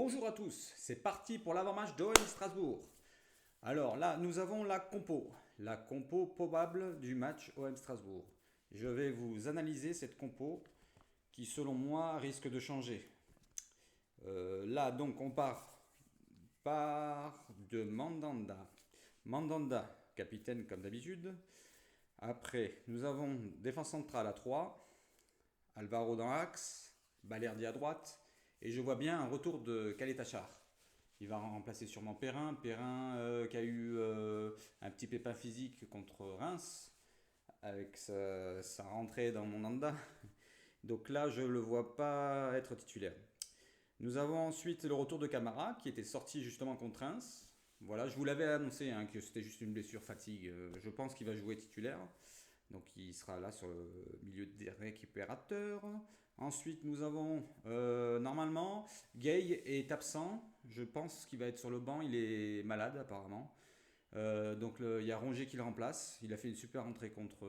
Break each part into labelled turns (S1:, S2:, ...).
S1: Bonjour à tous, c'est parti pour l'avant-match d'OM Strasbourg. Alors là, nous avons la compo probable du match OM Strasbourg. Je vais vous analyser cette compo qui, selon moi, risque de changer. Là, donc, on part de Mandanda. Mandanda, capitaine comme d'habitude. Après, nous avons défense centrale à 3, Alvaro dans l'axe, Balerdi à droite. Et je vois bien un retour de Khaled. Il va remplacer sûrement Perrin. Perrin qui a eu un petit pépin physique contre Reims avec sa rentrée dans mon anda. Donc là, je ne le vois pas être titulaire. Nous avons ensuite le retour de Camara qui était sorti justement contre Reims. Voilà, je vous l'avais annoncé que c'était juste une blessure fatigue. Je pense qu'il va jouer titulaire. Donc il sera là sur le milieu des récupérateurs. Ensuite, nous avons normalement Gay est absent. Je pense qu'il va être sur le banc. Il est malade apparemment. Donc il y a Rongier qui le remplace. Il a fait une super entrée contre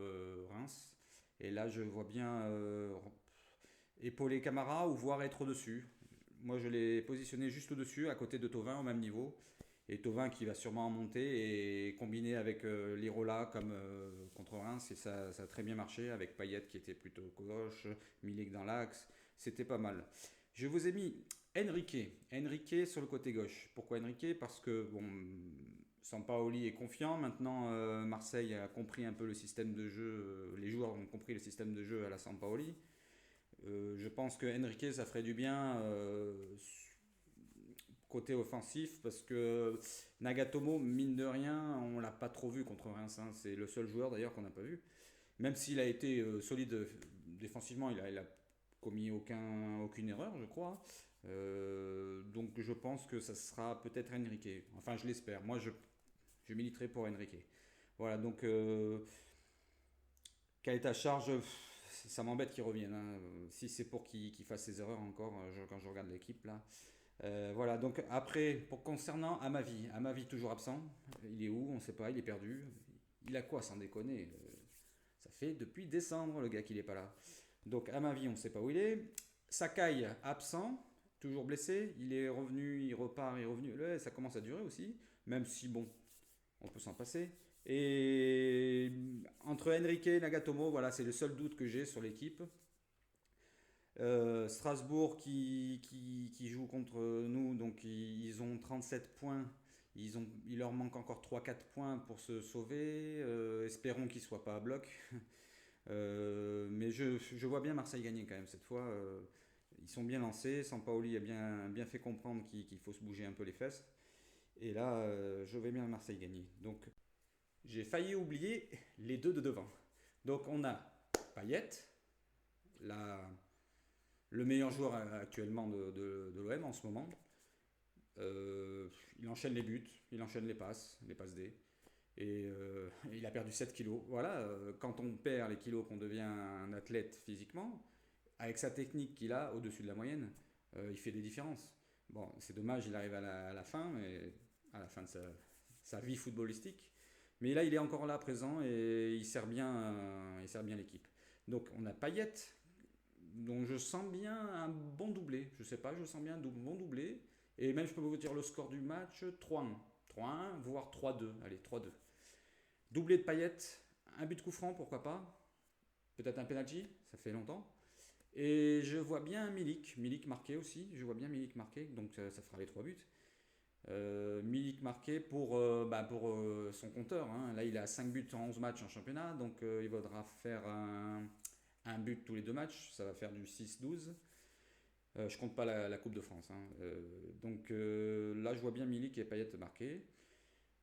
S1: Reims. Et là, je vois bien épauler Camara ou voir être au-dessus. Moi, je l'ai positionné juste au-dessus, à côté de Thauvin, au même niveau. Et Thauvin qui va sûrement en monter et combiner avec l'Irola comme contre Reims. Et ça a très bien marché avec Payet qui était plutôt gauche, Milik dans l'axe. C'était pas mal. Je vous ai mis Enrique. Enrique sur le côté gauche. Pourquoi Enrique? Parce que bon, Sampaoli est confiant. Maintenant, Marseille a compris un peu le système de jeu. Les joueurs ont compris le système de jeu à la Sampaoli. Je pense que Enrique, ça ferait du bien côté offensif parce que Nagatomo, mine de rien, on l'a pas trop vu contre Reims. C'est le seul joueur d'ailleurs qu'on n'a pas vu. Même s'il a été solide défensivement, il a commis aucune erreur, je crois. Donc je pense que ça sera peut-être Enrique. Enfin, je l'espère. Moi, je militerai pour Enrique. Voilà, donc quelle est ta charge? Ça m'embête qu'il revienne, hein. Si c'est pour qu'il fasse ses erreurs encore, quand je regarde l'équipe là. Voilà, donc après, concernant Amavi toujours absent. Il est où? On ne sait pas, il est perdu. Il a quoi sans déconner? Ça fait depuis décembre le gars qu'il n'est pas là. Donc Amavi, on ne sait pas où il est. Sakai absent, toujours blessé. Il est revenu, il repart, il est revenu. Là, ça commence à durer aussi, même si bon, on peut s'en passer. Et entre Enrique et Nagatomo, voilà, c'est le seul doute que j'ai sur l'équipe. Strasbourg qui joue contre nous, donc ils ont 37 points. Il leur manque encore 3-4 points pour se sauver. Espérons qu'ils ne soient pas à bloc. Mais je vois bien Marseille gagner quand même cette fois. Ils sont bien lancés. Sampaoli a bien fait comprendre qu'il faut se bouger un peu les fesses. Et là, je vais bien Marseille gagner. Donc j'ai failli oublier les deux de devant. Donc on a Payet, le meilleur joueur actuellement de l'OM en ce moment. Il enchaîne les buts, il enchaîne les passes D. Et il a perdu 7 kilos. Voilà, quand on perd les kilos, qu'on devient un athlète physiquement, avec sa technique qu'il a au-dessus de la moyenne, il fait des différences. Bon, c'est dommage, il arrive à la fin, mais à la fin de sa vie footballistique. Mais là, il est encore là, présent, et il sert bien l'équipe. Donc, on a Payet, dont je sens bien un bon doublé. Je sais pas, je sens bien un bon doublé. Et même, je peux vous dire le score du match, 3-1. 3-1, voire 3-2. Allez, 3-2. Doublé de Payet, un but de coup franc, pourquoi pas. Peut-être un penalty, ça fait longtemps. Et je vois bien Milik marqué aussi. Je vois bien Milik marqué, donc ça fera les 3 buts. Milik marqué pour son compteur, hein. Là, il a 5 buts en 11 matchs en championnat, donc il faudra faire un but tous les 2 matchs. Ça va faire du 6-12. Je compte pas la Coupe de France, hein. Donc là, je vois bien Milik et Payet marqué.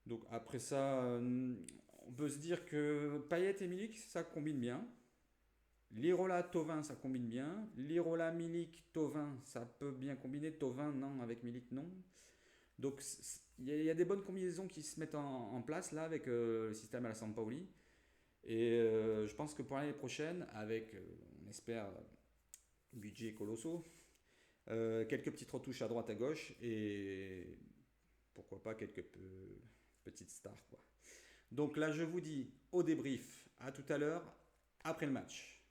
S1: Donc après ça, on peut se dire que Payet et Milik, ça combine bien. Lirola, Thauvin, ça combine bien. Lirola, Milik, Thauvin, ça peut bien combiner. Thauvin, non, avec Milik, non. Donc il y a des bonnes combinaisons qui se mettent en place là avec le système à la Sampaoli. Et je pense que pour l'année prochaine, avec, on espère, budget colossaux, quelques petites retouches à droite à gauche et pourquoi pas quelques petites stars, quoi. Donc là, je vous dis au débrief, à tout à l'heure, après le match.